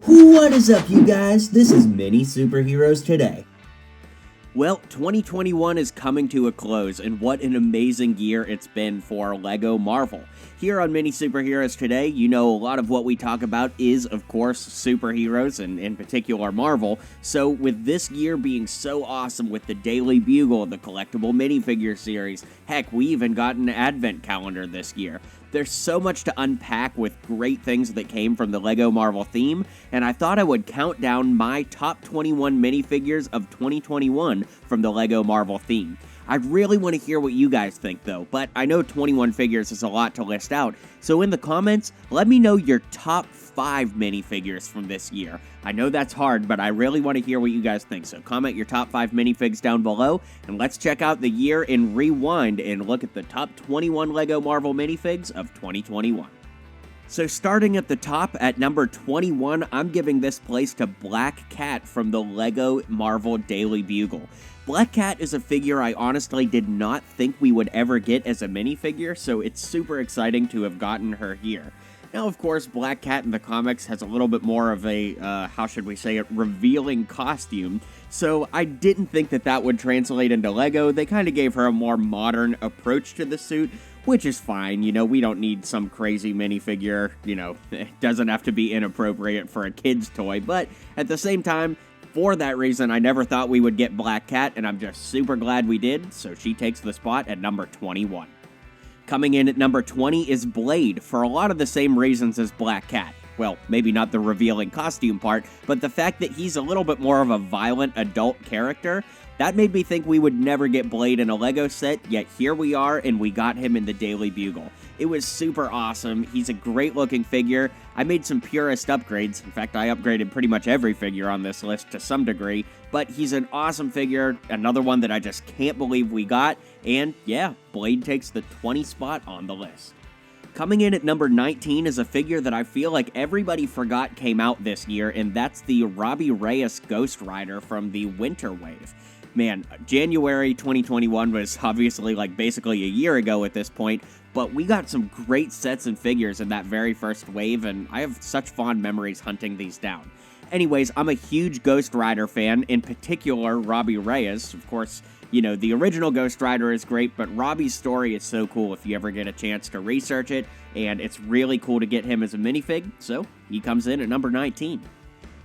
What is up, you guys? This is MiniSuperHeroes Today. Well, 2021 is coming to a close, and what an amazing year it's been for LEGO Marvel. Here on Mini Superheroes Today, you know a lot of what we talk about is, of course, superheroes, and in particular Marvel. So with this year being so awesome with the Daily Bugle, the collectible minifigure series, heck, we even got an advent calendar this year. There's so much to unpack with great things that came from the LEGO Marvel theme, and I thought I would count down my top 21 minifigures of 2021 from the LEGO Marvel theme. I really want to hear what you guys think though, but I know 21 figures is a lot to list out, so in the comments, let me know your top 5 minifigures from this year. I know that's hard, but I really want to hear what you guys think, so comment your top 5 minifigs down below, and let's check out the year in Rewind and look at the top 21 LEGO Marvel minifigs of 2021. So starting at the top, at number 21, I'm giving this place to Black Cat from the LEGO Marvel Daily Bugle. Black Cat is a figure I honestly did not think we would ever get as a minifigure, so it's super exciting to have gotten her here. Now, of course, Black Cat in the comics has a little bit more of a, how should we say it, revealing costume, so I didn't think that that would translate into LEGO. They kind of gave her a more modern approach to the suit, which is fine. You know, we don't need some crazy minifigure, you know, it doesn't have to be inappropriate for a kid's toy, but at the same time, for that reason, I never thought we would get Black Cat, and I'm just super glad we did, so she takes the spot at number 21. Coming in at number 20 is Blade, for a lot of the same reasons as Black Cat. Well, maybe not the revealing costume part, but the fact that he's a little bit more of a violent adult character, that made me think we would never get Blade in a LEGO set, yet here we are, and we got him in the Daily Bugle. It was super awesome. He's a great looking figure. I made some purist upgrades. In fact, I upgraded pretty much every figure on this list to some degree, but he's an awesome figure, another one that I just can't believe we got, and yeah, Blade takes the 20 spot on the list. Coming in at number 19 is a figure that I feel like everybody forgot came out this year, and that's the Robbie Reyes Ghost Rider from the Winter Wave. Man, January 2021 was obviously like basically a year ago at this point, but we got some great sets and figures in that very first wave, and I have such fond memories hunting these down. Anyways, I'm a huge Ghost Rider fan, in particular Robbie Reyes. Of course, you know, the original Ghost Rider is great, but Robbie's story is so cool if you ever get a chance to research it, and it's really cool to get him as a minifig, so he comes in at number 19.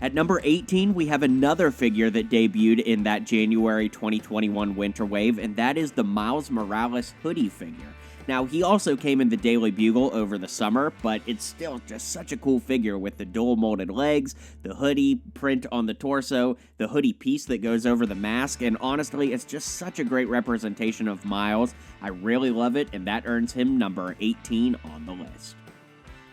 At number 18, we have another figure that debuted in that January 2021 Winter Wave, and that is the Miles Morales Hoodie figure. Now, he also came in the Daily Bugle over the summer, but it's still just such a cool figure with the dual molded legs, the hoodie print on the torso, the hoodie piece that goes over the mask, and honestly, it's just such a great representation of Miles. I really love it, and that earns him number 18 on the list.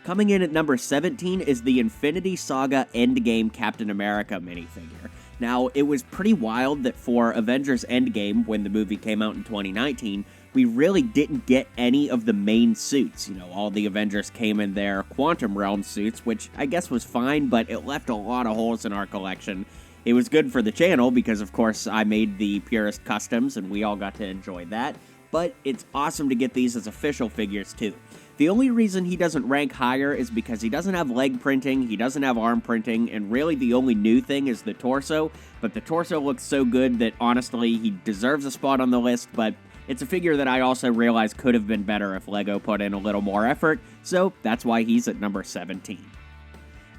Coming in at number 17 is the Infinity Saga Endgame Captain America minifigure. Now, it was pretty wild that for Avengers Endgame, when the movie came out in 2019, we really didn't get any of the main suits. You know, all the Avengers came in their Quantum Realm suits, which I guess was fine, but it left a lot of holes in our collection. It was good for the channel because, of course, I made the purist customs and we all got to enjoy that, but it's awesome to get these as official figures too. The only reason he doesn't rank higher is because he doesn't have leg printing, he doesn't have arm printing, and really the only new thing is the torso, but the torso looks so good that honestly he deserves a spot on the list, but it's a figure that I also realize could have been better if LEGO put in a little more effort, so that's why he's at number 17.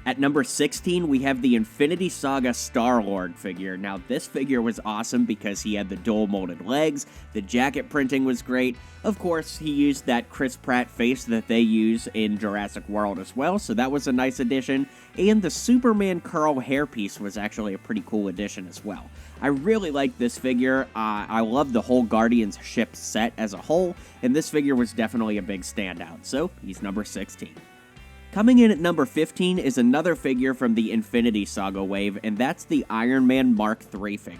At number 16, we have the Infinity Saga Star-Lord figure. Now, this figure was awesome because he had the dual molded legs, the jacket printing was great. Of course, he used that Chris Pratt face that they use in Jurassic World as well, so that was a nice addition. And the Superman curl hairpiece was actually a pretty cool addition as well. I really like this figure. I love the whole Guardians ship set as a whole, and this figure was definitely a big standout, so he's number 16. Coming in at number 15 is another figure from the Infinity Saga wave, and that's the Iron Man Mark III figure.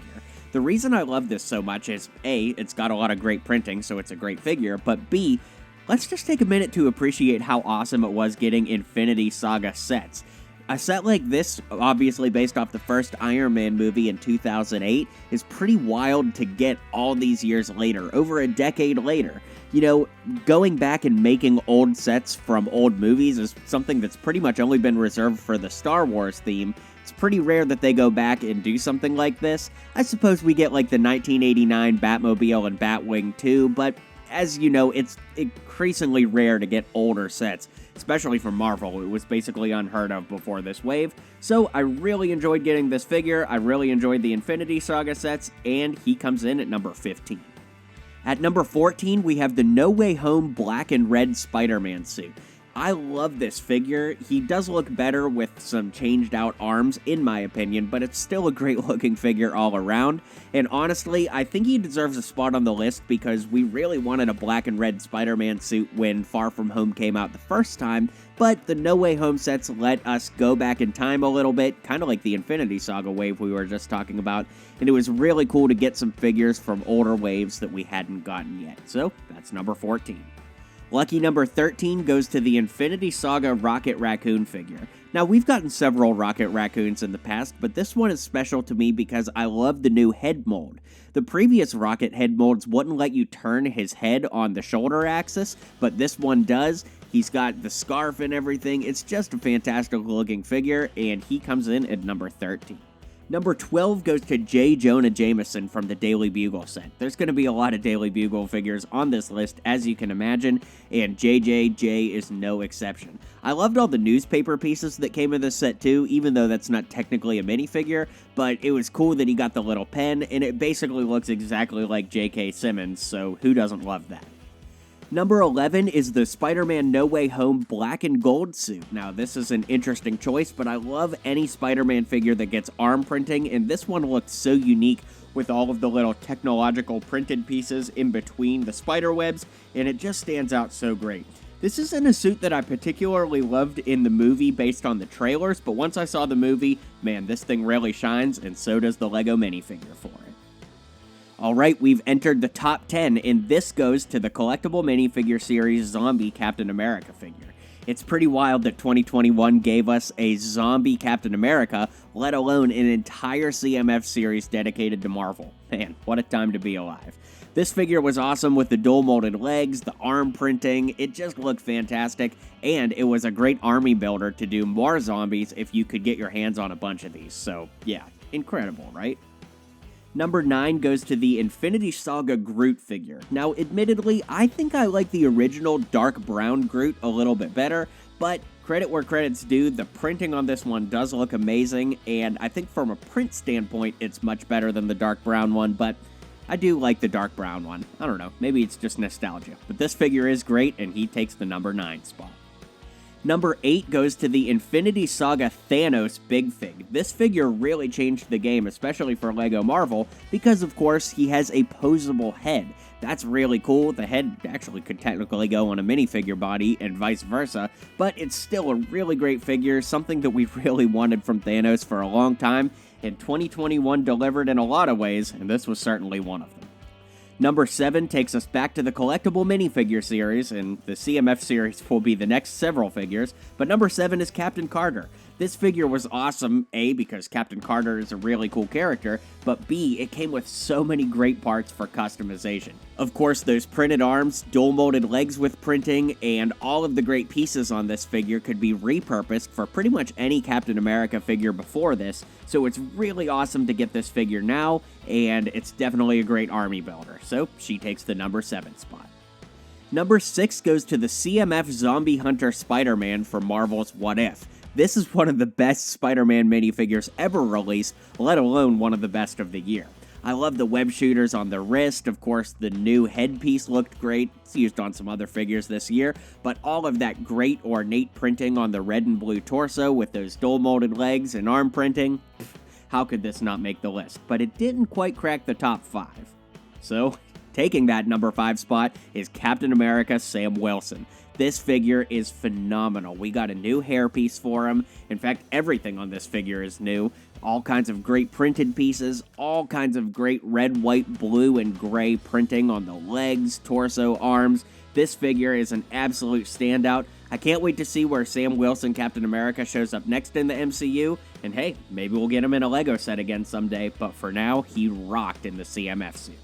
The reason I love this so much is, A, it's got a lot of great printing, so it's a great figure, but B, let's just take a minute to appreciate how awesome it was getting Infinity Saga sets. A set like this, obviously based off the first Iron Man movie in 2008, is pretty wild to get all these years later, over a decade later. You know, going back and making old sets from old movies is something that's pretty much only been reserved for the Star Wars theme. It's pretty rare that they go back and do something like this. I suppose we get like the 1989 Batmobile and Batwing too, but as you know, it's increasingly rare to get older sets, especially from Marvel. It was basically unheard of before this wave, so I really enjoyed getting this figure. I really enjoyed the Infinity Saga sets, and he comes in at number 15. At number 14, we have the No Way Home black and red Spider-Man suit. I love this figure. He does look better with some changed out arms, in my opinion, but it's still a great looking figure all around. And honestly, I think he deserves a spot on the list because we really wanted a black and red Spider-Man suit when Far From Home came out the first time, but the No Way Home sets let us go back in time a little bit, kind of like the Infinity Saga wave we were just talking about, and it was really cool to get some figures from older waves that we hadn't gotten yet. So that's number 14. Lucky number 13 goes to the Infinity Saga Rocket Raccoon figure. Now, we've gotten several Rocket Raccoons in the past, but this one is special to me because I love the new head mold. The previous Rocket head molds wouldn't let you turn his head on the shoulder axis, but this one does. He's got the scarf and everything. It's just a fantastic looking figure, and he comes in at number 13. Number 12 goes to Jonah Jameson from the Daily Bugle set. There's going to be a lot of Daily Bugle figures on this list, as you can imagine, and JJ is no exception. I loved all the newspaper pieces that came in this set too, even though that's not technically a minifigure, but it was cool that he got the little pen, and it basically looks exactly like J.K. Simmons, so who doesn't love that? Number 11 is the Spider-Man No Way Home black and gold suit. Now, this is an interesting choice, but I love any Spider-Man figure that gets arm printing, and this one looked so unique with all of the little technological printed pieces in between the spider webs, and it just stands out so great. This isn't a suit that I particularly loved in the movie based on the trailers, but once I saw the movie, man, this thing really shines, and so does the Lego minifigure for it. Alright, we've entered the top 10, and this goes to the collectible minifigure series Zombie Captain America figure. It's pretty wild that 2021 gave us a zombie Captain America, let alone an entire CMF series dedicated to Marvel. Man, what a time to be alive. This figure was awesome with the dual molded legs, the arm printing, it just looked fantastic, and it was a great army builder to do more zombies if you could get your hands on a bunch of these. So yeah, incredible, right? Number 9 goes to the Infinity Saga Groot figure. Now, admittedly, I think I like the original dark brown Groot a little bit better, but credit where credit's due, the printing on this one does look amazing, and I think from a print standpoint, it's much better than the dark brown one, but I do like the dark brown one. I don't know, maybe it's just nostalgia, but this figure is great, and he takes the number 9 spot. Number 8 goes to the Infinity Saga Thanos Big Fig. This figure really changed the game, especially for LEGO Marvel, because of course he has a posable head. That's really cool. The head actually could technically go on a minifigure body and vice versa, but it's still a really great figure, something that we really wanted from Thanos for a long time, and 2021 delivered in a lot of ways, and this was certainly one of them. Number 7 takes us back to the collectible minifigure series, and the CMF series will be the next several figures, but number 7 is Captain Carter. This figure was awesome, A, because Captain Carter is a really cool character, but B, it came with so many great parts for customization. Of course, those printed arms, dual molded legs with printing, and all of the great pieces on this figure could be repurposed for pretty much any Captain America figure before this, so it's really awesome to get this figure now, and it's definitely a great army builder, so she takes the number 7 spot. Number 6 goes to the CMF Zombie Hunter Spider-Man from Marvel's What If. This is one of the best Spider-Man minifigures ever released, let alone one of the best of the year. I love the web shooters on the wrist, of course the new headpiece looked great, it's used on some other figures this year, but all of that great ornate printing on the red and blue torso with those dual molded legs and arm printing, how could this not make the list? But it didn't quite crack the top 5. So, taking that number 5 spot is Captain America Sam Wilson. This figure is phenomenal. We got a new hairpiece for him. In fact, everything on this figure is new. All kinds of great printed pieces, all kinds of great red, white, blue, and gray printing on the legs, torso, arms. This figure is an absolute standout. I can't wait to see where Sam Wilson Captain America shows up next in the MCU, and hey, maybe we'll get him in a Lego set again someday, but for now, he rocked in the CMF series.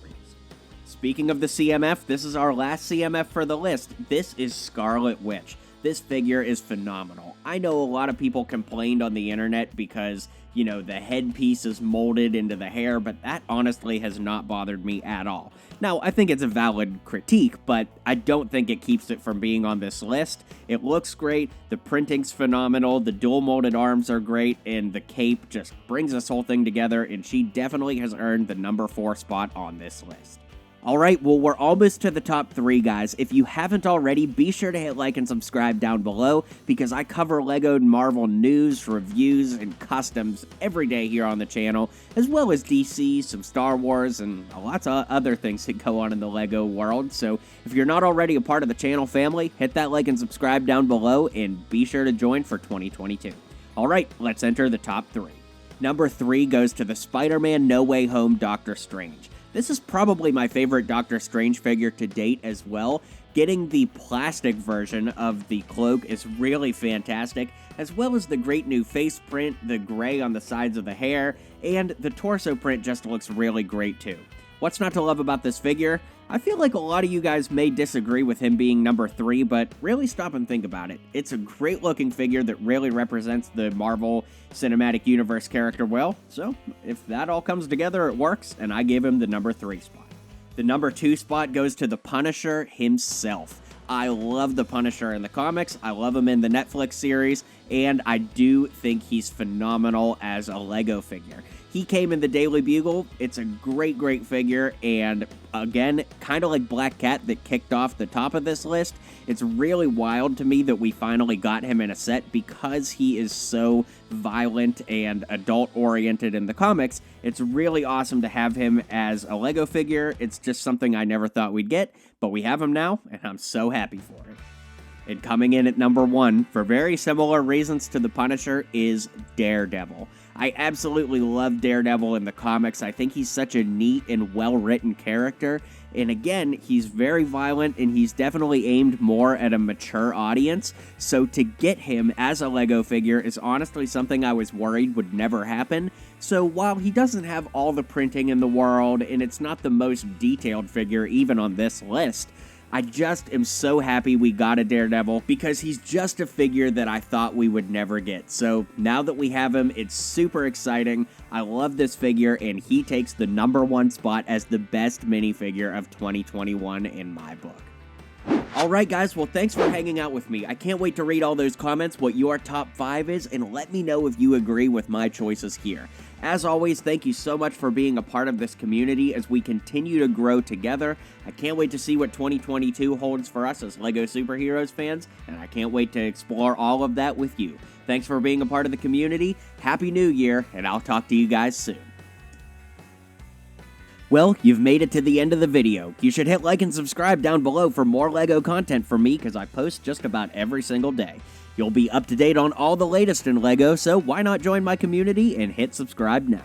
Speaking of the CMF, this is our last CMF for the list. This is Scarlet Witch. This figure is phenomenal. I know a lot of people complained on the internet because, you know, the headpiece is molded into the hair, but that honestly has not bothered me at all. Now, I think it's a valid critique, but I don't think it keeps it from being on this list. It looks great, the printing's phenomenal, the dual molded arms are great, and the cape just brings this whole thing together, and she definitely has earned the number 4 spot on this list. Alright, well, we're almost to the top 3, guys. If you haven't already, be sure to hit like and subscribe down below, because I cover LEGO and Marvel news, reviews, and customs every day here on the channel, as well as DC, some Star Wars, and lots of other things that go on in the LEGO world. So if you're not already a part of the channel family, hit that like and subscribe down below, and be sure to join for 2022. Alright, let's enter the top 3. Number 3 goes to the Spider-Man No Way Home Doctor Strange. This is probably my favorite Doctor Strange figure to date as well. Getting the plastic version of the cloak is really fantastic, as well as the great new face print, the gray on the sides of the hair, and the torso print just looks really great too. What's not to love about this figure? I feel like a lot of you guys may disagree with him being number 3, but really stop and think about it. It's a great looking figure that really represents the Marvel Cinematic Universe character well, so if that all comes together, it works, and I gave him the number 3 spot. The number 2 spot goes to the Punisher himself. I love the Punisher in the comics, I love him in the Netflix series, and I do think he's phenomenal as a LEGO figure. He came in the Daily Bugle. It's a great, great figure, and again, kind of like Black Cat that kicked off the top of this list, it's really wild to me that we finally got him in a set because he is so violent and adult-oriented in the comics. It's really awesome to have him as a LEGO figure. It's just something I never thought we'd get, but we have him now, and I'm so happy for it. And coming in at number 1, for very similar reasons to the Punisher, is Daredevil. I absolutely love Daredevil in the comics. I think he's such a neat and well-written character. And again, he's very violent, and he's definitely aimed more at a mature audience. So to get him as a LEGO figure is honestly something I was worried would never happen. So while he doesn't have all the printing in the world, and it's not the most detailed figure even on this list, I just am so happy we got a Daredevil because he's just a figure that I thought we would never get. So now that we have him, it's super exciting. I love this figure, and he takes the number 1 spot as the best minifigure of 2021 in my book. Alright guys, well thanks for hanging out with me. I can't wait to read all those comments, what your top 5 is, and let me know if you agree with my choices here. As always, thank you so much for being a part of this community as we continue to grow together. I can't wait to see what 2022 holds for us as LEGO Superheroes fans, and I can't wait to explore all of that with you. Thanks for being a part of the community, Happy New Year, and I'll talk to you guys soon. Well, you've made it to the end of the video. You should hit like and subscribe down below for more LEGO content from me because I post just about every single day. You'll be up to date on all the latest in LEGO, so why not join my community and hit subscribe now.